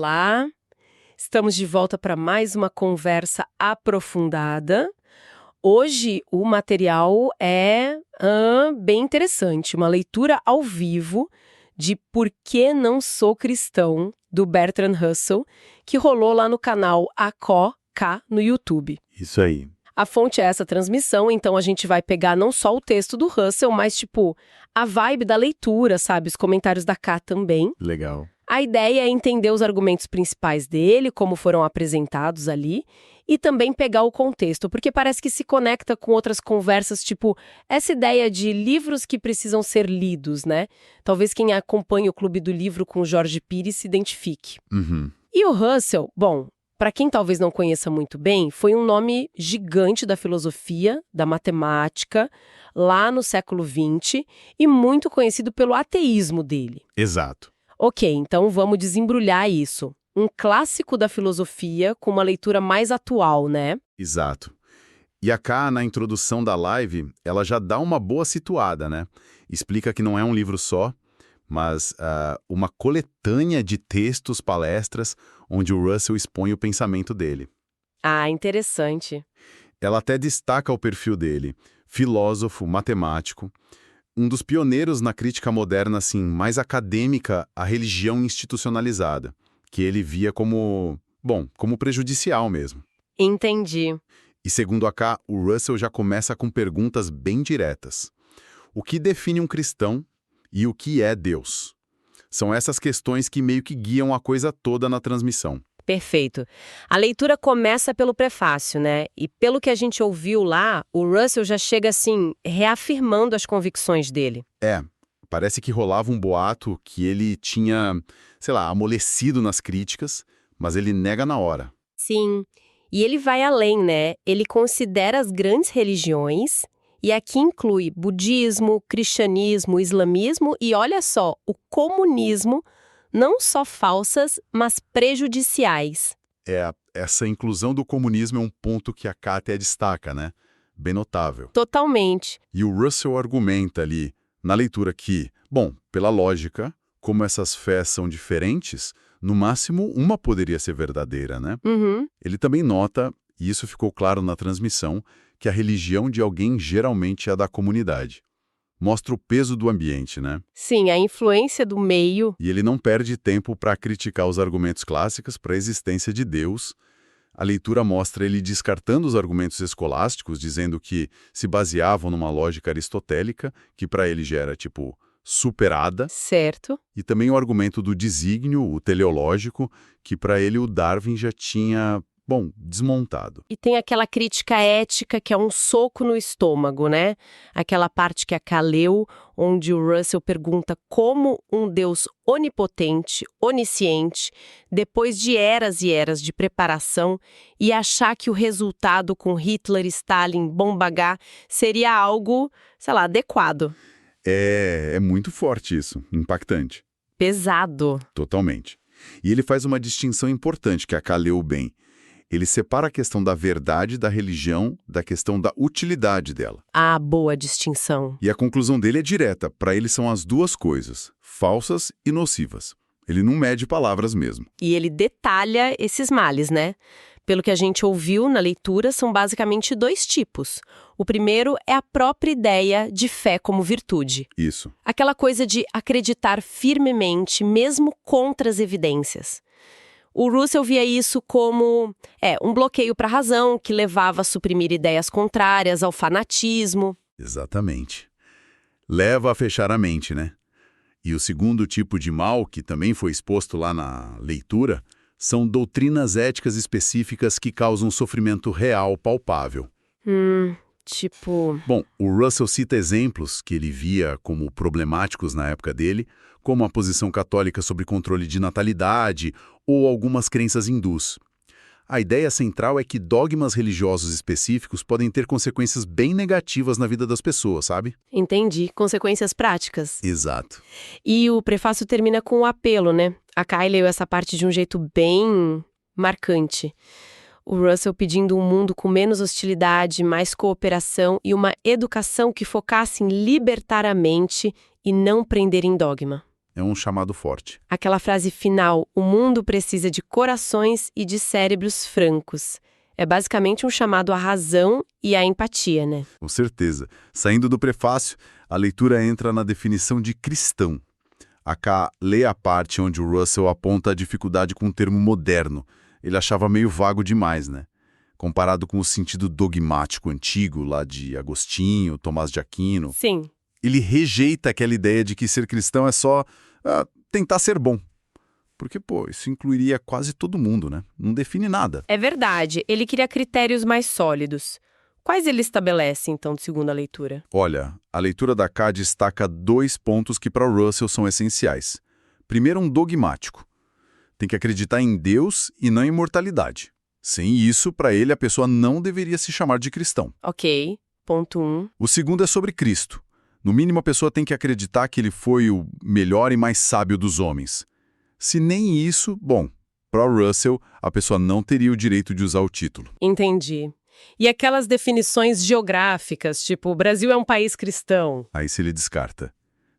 Olá, estamos de volta para mais uma conversa aprofundada. Hoje o material é bem interessante, uma leitura ao vivo de Por que Não Sou Cristão, do Bertrand Russell, que rolou lá no canal ACOK no YouTube. Isso aí. A fonte é essa transmissão, então a gente vai pegar não só o texto do Russell, mas a vibe da leitura, sabe? Os comentários da Ká também. Legal. A ideia é entender os argumentos principais dele, como foram apresentados ali, e também pegar o contexto, porque parece que se conecta com outras conversas, essa ideia de livros que precisam ser lidos, né? Talvez quem acompanha o Clube do Livro com Jorge Pires se identifique. Uhum. E o Russell, bom, para quem talvez não conheça muito bem, foi um nome gigante da filosofia, da matemática, lá no século XX, e muito conhecido pelo ateísmo dele. Exato. Ok, então vamos desembrulhar isso. Um clássico da filosofia com uma leitura mais atual, né? Exato. E a Ká, na introdução da live, ela já dá uma boa situada, né? Explica que não é um livro só, mas uma coletânea de textos, palestras, onde o Russell expõe o pensamento dele. Ah, interessante. Ela até destaca o perfil dele, filósofo, matemático, um dos pioneiros na crítica moderna, assim, mais acadêmica à religião institucionalizada, que ele via como prejudicial mesmo. Entendi. E segundo a Ká, o Russell já começa com perguntas bem diretas. O que define um cristão e o que é Deus? São essas questões que meio que guiam a coisa toda na transmissão. Perfeito. A leitura começa pelo prefácio, né? E pelo que a gente ouviu lá, o Russell já chega assim, reafirmando as convicções dele. Parece que rolava um boato que ele tinha, amolecido nas críticas, mas ele nega na hora. Sim. E ele vai além, né? Ele considera as grandes religiões, e aqui inclui budismo, cristianismo, islamismo e, olha só, o comunismo, não só falsas, mas prejudiciais. Essa inclusão do comunismo é um ponto que a Ká até destaca, né? Bem notável. Totalmente. E o Russell argumenta ali, na leitura que, pela lógica, como essas fés são diferentes, no máximo uma poderia ser verdadeira, né? Uhum. Ele também nota, e isso ficou claro na transmissão, que a religião de alguém geralmente é a da comunidade. Mostra o peso do ambiente, né? Sim, a influência do meio. E ele não perde tempo para criticar os argumentos clássicos para a existência de Deus. A leitura mostra ele descartando os argumentos escolásticos, dizendo que se baseavam numa lógica aristotélica, que para ele já era, superada. Certo. E também o argumento do desígnio, o teleológico, que para ele o Darwin já tinha, desmontado. E tem aquela crítica ética que é um soco no estômago, né? Aquela parte que a Ká leu, onde o Russell pergunta como um Deus onipotente, onisciente, depois de eras e eras de preparação, e achar que o resultado com Hitler, Stalin, Bomba H seria algo, adequado. É muito forte isso, impactante. Pesado. Totalmente. E ele faz uma distinção importante que a Ká leu bem. Ele separa a questão da verdade da religião da questão da utilidade dela. Ah, boa distinção. E a conclusão dele é direta. Para ele são as duas coisas, falsas e nocivas. Ele não mede palavras mesmo. E ele detalha esses males, né? Pelo que a gente ouviu na leitura, são basicamente dois tipos. O primeiro é a própria ideia de fé como virtude. Isso. Aquela coisa de acreditar firmemente, mesmo contra as evidências. O Russell via isso como um bloqueio para a razão, que levava a suprimir ideias contrárias ao fanatismo. Exatamente. Leva a fechar a mente, né? E o segundo tipo de mal, que também foi exposto lá na leitura, são doutrinas éticas específicas que causam sofrimento real, palpável. O Russell cita exemplos que ele via como problemáticos na época dele, como a posição católica sobre controle de natalidade ou algumas crenças hindus. A ideia central é que dogmas religiosos específicos podem ter consequências bem negativas na vida das pessoas, sabe? Entendi. Consequências práticas. Exato. E o prefácio termina com um apelo, né? A Ká leu essa parte de um jeito bem marcante. O Russell pedindo um mundo com menos hostilidade, mais cooperação e uma educação que focasse em libertar a mente e não prender em dogma. É um chamado forte. Aquela frase final, o mundo precisa de corações e de cérebros francos. É basicamente um chamado à razão e à empatia, né? Com certeza. Saindo do prefácio, a leitura entra na definição de cristão. A K lê a parte onde o Russell aponta a dificuldade com o termo moderno. Ele achava meio vago demais, né? Comparado com o sentido dogmático antigo, lá de Agostinho, Tomás de Aquino. Sim. Ele rejeita aquela ideia de que ser cristão é só tentar ser bom. Porque, isso incluiria quase todo mundo, né? Não define nada. É verdade, ele queria critérios mais sólidos. Quais ele estabelece, então, de segunda leitura? Olha, a leitura da K destaca 2 pontos que para o Russell são essenciais. Primeiro, um dogmático. Tem que acreditar em Deus e não em imortalidade. Sem isso, para ele, a pessoa não deveria se chamar de cristão. Ok, ponto 1. O segundo é sobre Cristo. No mínimo, a pessoa tem que acreditar que ele foi o melhor e mais sábio dos homens. Se nem isso, para o Russell, a pessoa não teria o direito de usar o título. Entendi. E aquelas definições geográficas, tipo, o Brasil é um país cristão? Aí se ele descarta.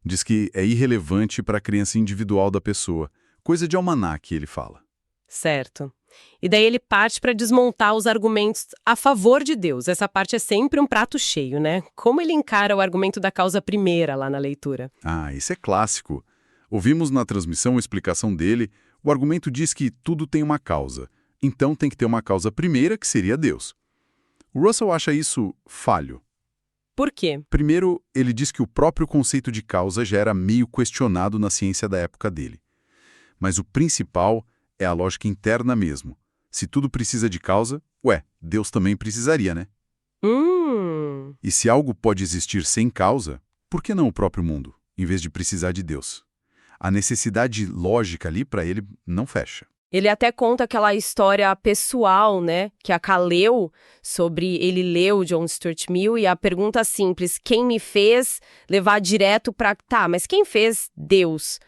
Diz que é irrelevante para a crença individual da pessoa. Coisa de almanaque, ele fala. Certo. E daí ele parte para desmontar os argumentos a favor de Deus. Essa parte é sempre um prato cheio, né? Como ele encara o argumento da causa primeira lá na leitura? Isso é clássico. Ouvimos na transmissão a explicação dele. O argumento diz que tudo tem uma causa. Então tem que ter uma causa primeira, que seria Deus. O Russell acha isso falho. Por quê? Primeiro, ele diz que o próprio conceito de causa já era meio questionado na ciência da época dele. Mas o principal é a lógica interna mesmo. Se tudo precisa de causa, Deus também precisaria, né? E se algo pode existir sem causa, por que não o próprio mundo, em vez de precisar de Deus? A necessidade lógica ali, para ele, não fecha. Ele até conta aquela história pessoal, né, que a Ká leu, sobre ele leu John Stuart Mill e a pergunta simples, quem me fez levar direto para... Tá, mas quem fez? Deus.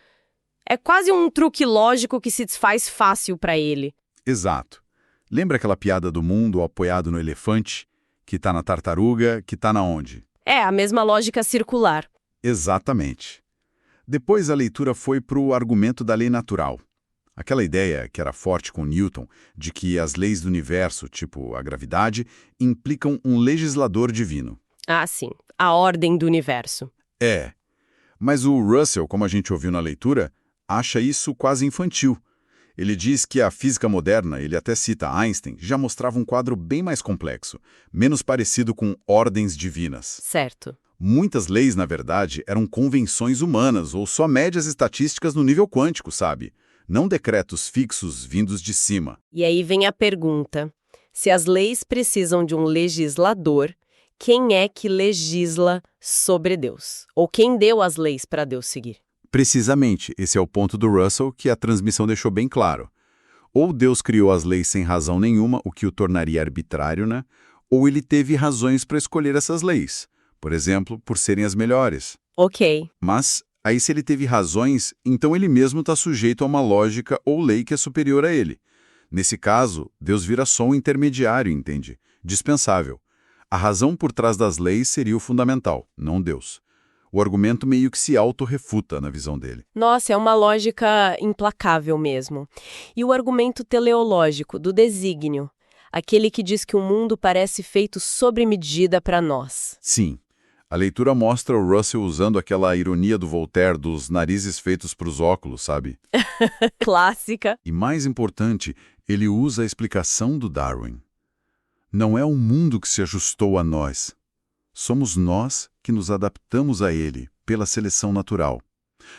É quase um truque lógico que se desfaz fácil para ele. Exato. Lembra aquela piada do mundo apoiado no elefante, que tá na tartaruga, que tá na onde? É, a mesma lógica circular. Exatamente. Depois a leitura foi para o argumento da lei natural. Aquela ideia que era forte com Newton, de que as leis do universo, tipo a gravidade, implicam um legislador divino. Ah, sim. A ordem do universo. Mas o Russell, como a gente ouviu na leitura, acha isso quase infantil. Ele diz que a física moderna, ele até cita Einstein, já mostrava um quadro bem mais complexo, menos parecido com ordens divinas. Certo. Muitas leis, na verdade, eram convenções humanas ou só médias estatísticas no nível quântico, sabe? Não decretos fixos vindos de cima. E aí vem a pergunta: se as leis precisam de um legislador, quem é que legisla sobre Deus? Ou quem deu as leis para Deus seguir? Precisamente, esse é o ponto do Russell que a transmissão deixou bem claro. Ou Deus criou as leis sem razão nenhuma, o que o tornaria arbitrário, né? Ou ele teve razões para escolher essas leis. Por exemplo, por serem as melhores. Ok. Mas, aí se ele teve razões, então ele mesmo está sujeito a uma lógica ou lei que é superior a ele. Nesse caso, Deus vira só um intermediário, entende? Dispensável. A razão por trás das leis seria o fundamental, não Deus. O argumento meio que se autorrefuta na visão dele. Nossa, é uma lógica implacável mesmo. E o argumento teleológico, do desígnio, aquele que diz que o mundo parece feito sob medida para nós. Sim. A leitura mostra o Russell usando aquela ironia do Voltaire dos narizes feitos para os óculos, sabe? Clássica. E mais importante, ele usa a explicação do Darwin. Não é o mundo que se ajustou a nós. Somos nós que nos adaptamos a ele, pela seleção natural.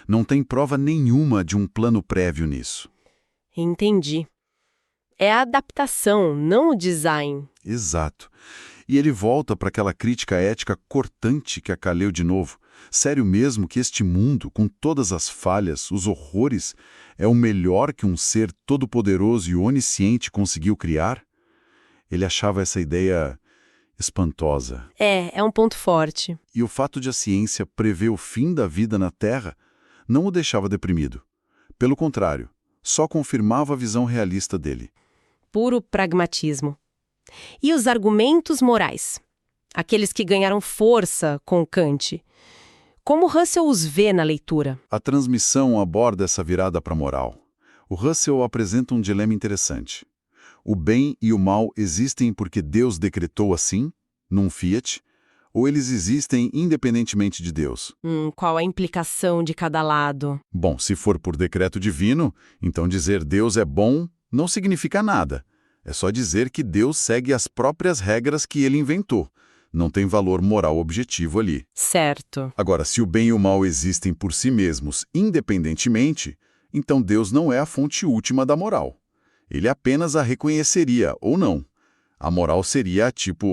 Não tem prova nenhuma de um plano prévio nisso. Entendi. É a adaptação, não o design. Exato. E ele volta para aquela crítica ética cortante que a Ká leu de novo. Sério mesmo que este mundo, com todas as falhas, os horrores, é o melhor que um ser todo-poderoso e onisciente conseguiu criar? Ele achava essa ideia espantosa. É um ponto forte. E o fato de a ciência prever o fim da vida na Terra não o deixava deprimido. Pelo contrário, só confirmava a visão realista dele. Puro pragmatismo. E os argumentos morais? Aqueles que ganharam força com Kant. Como Russell os vê na leitura? A transmissão aborda essa virada para a moral. O Russell apresenta um dilema interessante. O bem e o mal existem porque Deus decretou assim, num fiat, ou eles existem independentemente de Deus? Qual a implicação de cada lado? Bom, se for por decreto divino, então dizer Deus é bom não significa nada. É só dizer que Deus segue as próprias regras que ele inventou. Não tem valor moral objetivo ali. Certo. Agora, se o bem e o mal existem por si mesmos, independentemente, então Deus não é a fonte última da moral. Ele apenas a reconheceria, ou não. A moral seria,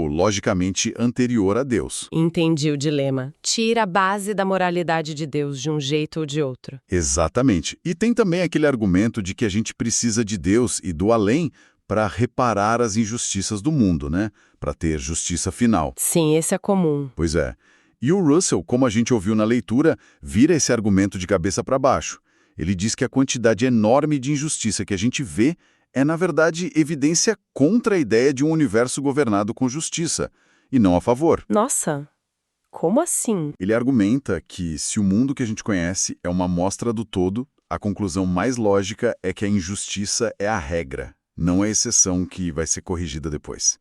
logicamente anterior a Deus. Entendi o dilema. Tira a base da moralidade de Deus de um jeito ou de outro. Exatamente. E tem também aquele argumento de que a gente precisa de Deus e do além para reparar as injustiças do mundo, né? Para ter justiça final. Sim, esse é comum. Pois é. E o Russell, como a gente ouviu na leitura, vira esse argumento de cabeça para baixo. Ele diz que a quantidade enorme de injustiça que a gente vê é, na verdade, evidência contra a ideia de um universo governado com justiça, e não a favor. Nossa, como assim? Ele argumenta que, se o mundo que a gente conhece é uma amostra do todo, a conclusão mais lógica é que a injustiça é a regra, não a exceção que vai ser corrigida depois.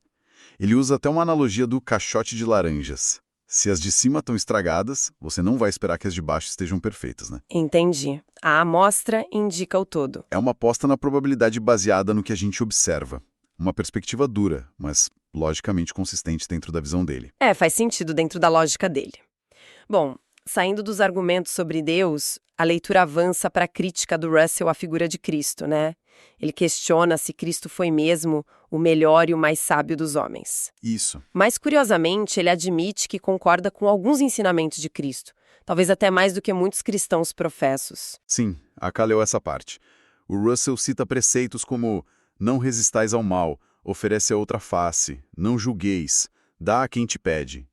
Ele usa até uma analogia do caixote de laranjas. Se as de cima estão estragadas, você não vai esperar que as de baixo estejam perfeitas, né? Entendi. A amostra indica o todo. É uma aposta na probabilidade baseada no que a gente observa. Uma perspectiva dura, mas logicamente consistente dentro da visão dele. Faz sentido dentro da lógica dele. Bom, saindo dos argumentos sobre Deus, a leitura avança para a crítica do Russell à figura de Cristo, né? Ele questiona se Cristo foi mesmo o melhor e o mais sábio dos homens. Isso. Mas, curiosamente, ele admite que concorda com alguns ensinamentos de Cristo, talvez até mais do que muitos cristãos professos. Sim, acalhou essa parte. O Russell cita preceitos como não resistais ao mal, oferece a outra face, não julgueis, dá a quem te pede.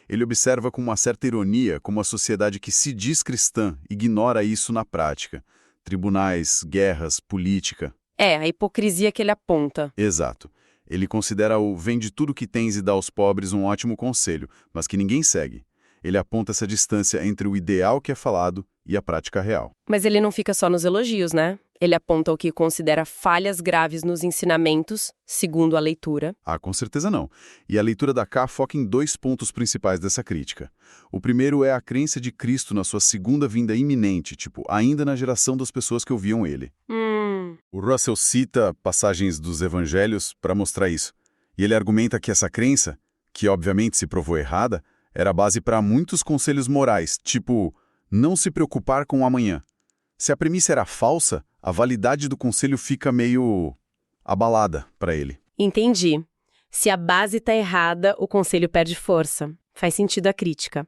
Ele observa com uma certa ironia como a sociedade que se diz cristã ignora isso na prática. Tribunais, guerras, política. A hipocrisia que ele aponta. Exato. Ele considera o vende tudo que tens e dá aos pobres um ótimo conselho, mas que ninguém segue. Ele aponta essa distância entre o ideal que é falado e a prática real. Mas ele não fica só nos elogios, né? Ele aponta o que considera falhas graves nos ensinamentos, segundo a leitura. Com certeza não. E a leitura da K foca em 2 pontos principais dessa crítica. O primeiro é a crença de Cristo na sua segunda vinda iminente, ainda na geração das pessoas que ouviam ele. O Russell cita passagens dos evangelhos para mostrar isso. E ele argumenta que essa crença, que obviamente se provou errada, era a base para muitos conselhos morais, não se preocupar com o amanhã. Se a premissa era falsa, a validade do conselho fica meio abalada para ele. Entendi. Se a base está errada, o conselho perde força. Faz sentido a crítica.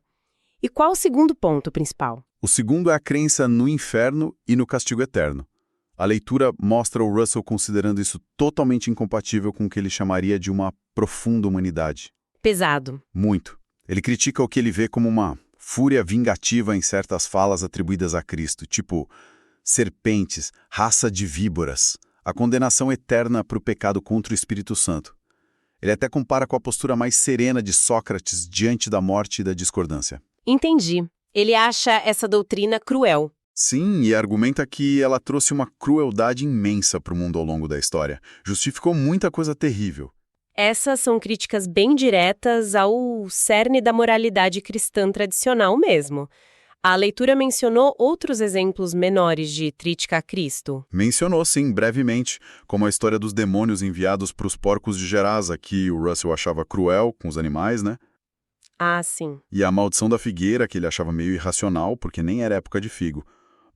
E qual o segundo ponto principal? O segundo é a crença no inferno e no castigo eterno. A leitura mostra o Russell considerando isso totalmente incompatível com o que ele chamaria de uma profunda humanidade. Pesado. Muito. Ele critica o que ele vê como uma fúria vingativa em certas falas atribuídas a Cristo, serpentes, raça de víboras, a condenação eterna para o pecado contra o Espírito Santo. Ele até compara com a postura mais serena de Sócrates diante da morte e da discordância. Entendi. Ele acha essa doutrina cruel. Sim, e argumenta que ela trouxe uma crueldade imensa para o mundo ao longo da história. Justificou muita coisa terrível. Essas são críticas bem diretas ao cerne da moralidade cristã tradicional mesmo. A leitura mencionou outros exemplos menores de crítica a Cristo? Mencionou, sim, brevemente, como a história dos demônios enviados para os porcos de Gerasa, que o Russell achava cruel com os animais, né? Sim. E a maldição da figueira, que ele achava meio irracional, porque nem era época de figo.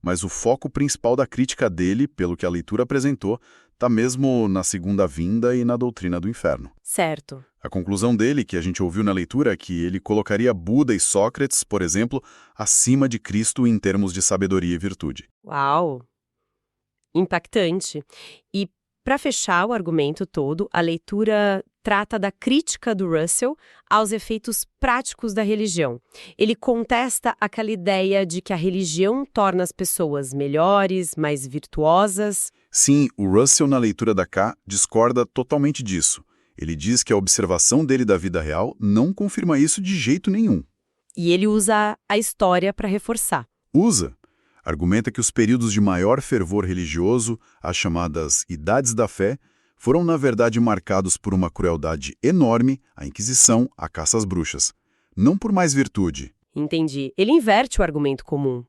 Mas o foco principal da crítica dele, pelo que a leitura apresentou, está mesmo na segunda vinda e na doutrina do inferno. Certo. A conclusão dele, que a gente ouviu na leitura, é que ele colocaria Buda e Sócrates, por exemplo, acima de Cristo em termos de sabedoria e virtude. Uau! Impactante. E, para fechar o argumento todo, a leitura trata da crítica do Russell aos efeitos práticos da religião. Ele contesta aquela ideia de que a religião torna as pessoas melhores, mais virtuosas. Sim, o Russell, na leitura da K, discorda totalmente disso. Ele diz que a observação dele da vida real não confirma isso de jeito nenhum. E ele usa a história para reforçar. Usa. Argumenta que os períodos de maior fervor religioso, as chamadas Idades da Fé, foram na verdade marcados por uma crueldade enorme, a Inquisição, a caça às bruxas. Não por mais virtude. Entendi. Ele inverte o argumento comum.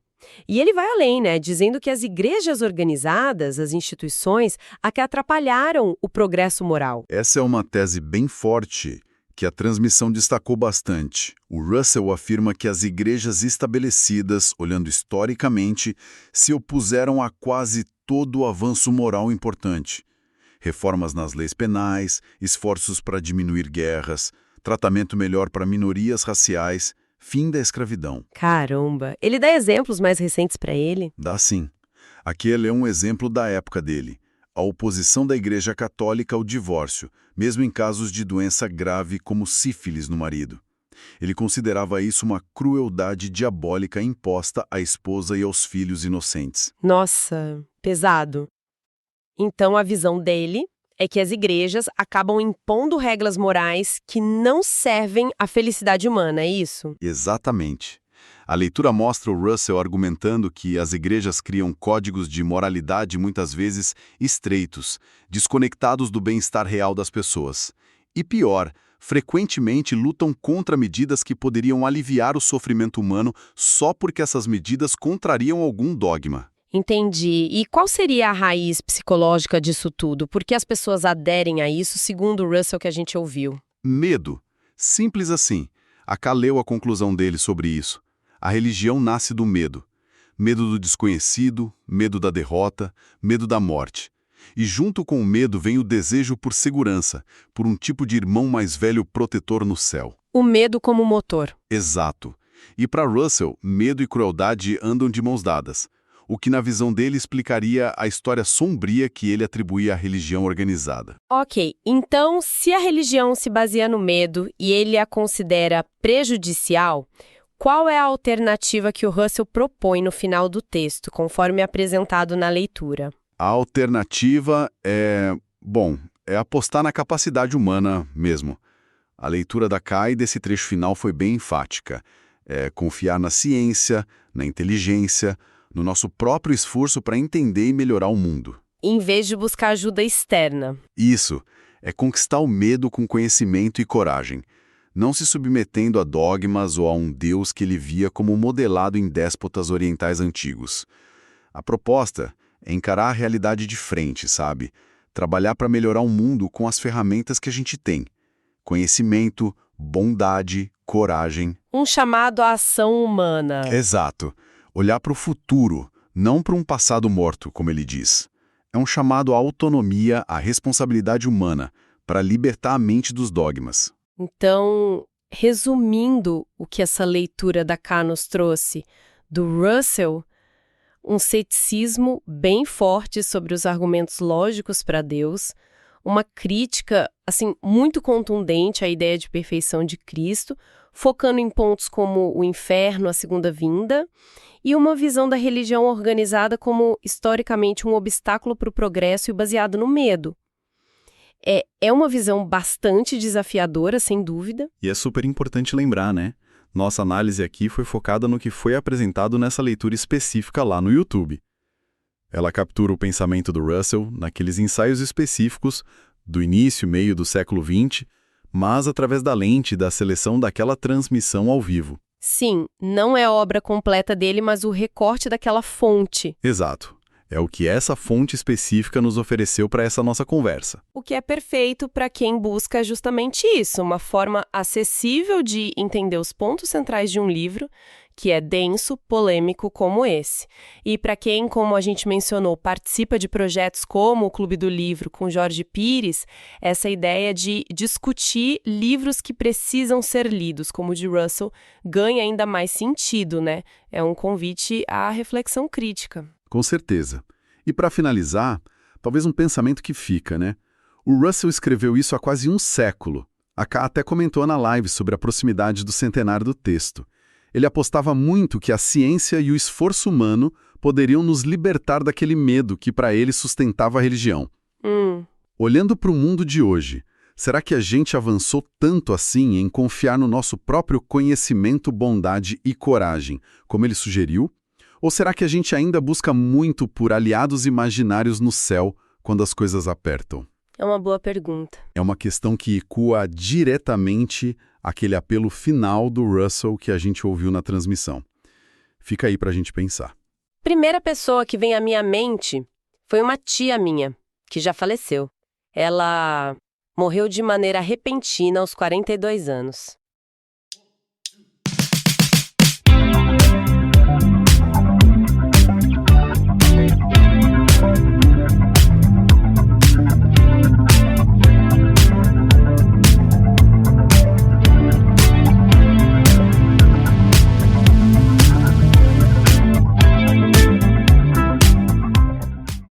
E ele vai além, né, dizendo que as igrejas organizadas, as instituições, a que atrapalharam o progresso moral. Essa é uma tese bem forte, que a transmissão destacou bastante. O Russell afirma que as igrejas estabelecidas, olhando historicamente, se opuseram a quase todo o avanço moral importante. Reformas nas leis penais, esforços para diminuir guerras, tratamento melhor para minorias raciais, fim da escravidão. Caramba! Ele dá exemplos mais recentes para ele? Dá sim. Aqui ele é um exemplo da época dele. A oposição da Igreja Católica ao divórcio, mesmo em casos de doença grave como sífilis no marido. Ele considerava isso uma crueldade diabólica imposta à esposa e aos filhos inocentes. Nossa, pesado. Então a visão dele é que as igrejas acabam impondo regras morais que não servem à felicidade humana, é isso? Exatamente. A leitura mostra o Russell argumentando que as igrejas criam códigos de moralidade muitas vezes estreitos, desconectados do bem-estar real das pessoas. E pior, frequentemente lutam contra medidas que poderiam aliviar o sofrimento humano só porque essas medidas contrariam algum dogma. Entendi. E qual seria a raiz psicológica disso tudo? Por que as pessoas aderem a isso, segundo o Russell que a gente ouviu? Medo. Simples assim. Acá leu a conclusão dele sobre isso. A religião nasce do medo. Medo do desconhecido, medo da derrota, medo da morte. E junto com o medo vem o desejo por segurança, por um tipo de irmão mais velho protetor no céu. O medo como motor. Exato. E para Russell, medo e crueldade andam de mãos dadas. O que na visão dele explicaria a história sombria que ele atribuía à religião organizada. Ok, então se a religião se baseia no medo e ele a considera prejudicial, qual é a alternativa que o Russell propõe no final do texto, conforme apresentado na leitura? A alternativa é apostar na capacidade humana mesmo. A leitura da Kai desse trecho final foi bem enfática. É confiar na ciência, na inteligência, no nosso próprio esforço para entender e melhorar o mundo. Em vez de buscar ajuda externa. Isso, é conquistar o medo com conhecimento e coragem, não se submetendo a dogmas ou a um Deus que ele via como modelado em déspotas orientais antigos. A proposta é encarar a realidade de frente, sabe? Trabalhar para melhorar o mundo com as ferramentas que a gente tem. Conhecimento, bondade, coragem. Um chamado à ação humana. Exato. Olhar para o futuro, não para um passado morto, como ele diz. É um chamado à autonomia, à responsabilidade humana, para libertar a mente dos dogmas. Então, resumindo o que essa leitura da Ká nos trouxe, do Russell, um ceticismo bem forte sobre os argumentos lógicos para Deus, uma crítica, assim, muito contundente à ideia de perfeição de Cristo, focando em pontos como o inferno, a segunda vinda, e uma visão da religião organizada como, historicamente, um obstáculo para o progresso e baseado no medo. É uma visão bastante desafiadora, sem dúvida. E é super importante lembrar, né? Nossa análise aqui foi focada no que foi apresentado nessa leitura específica lá no YouTube. Ela captura o pensamento do Russell naqueles ensaios específicos do início e meio do século XX, mas através da lente da seleção daquela transmissão ao vivo. Sim, não é a obra completa dele, mas o recorte daquela fonte. Exato. É o que essa fonte específica nos ofereceu para essa nossa conversa. O que é perfeito para quem busca justamente isso, uma forma acessível de entender os pontos centrais de um livro, que é denso, polêmico como esse. E para quem, como a gente mencionou, participa de projetos como o Clube do Livro com Jorge Pires, essa ideia de discutir livros que precisam ser lidos, como o de Russell, ganha ainda mais sentido, né? É um convite à reflexão crítica. Com certeza. E para finalizar, talvez um pensamento que fica, né? O Russell escreveu isso há quase um século. A Ká até comentou na live sobre a proximidade do centenário do texto. Ele apostava muito que a ciência e o esforço humano poderiam nos libertar daquele medo que para ele sustentava a religião. Olhando para o mundo de hoje, Será que a gente avançou tanto assim em confiar no nosso próprio conhecimento, bondade e coragem, como ele sugeriu? Ou será que a gente ainda busca muito por aliados imaginários no céu quando as coisas apertam? É uma boa pergunta. É uma questão que ecoa diretamente aquele apelo final do Russell que a gente ouviu na transmissão. Fica aí para a gente pensar. Primeira pessoa que vem à minha mente foi uma tia minha, que já faleceu. Ela morreu de maneira repentina aos 42 anos.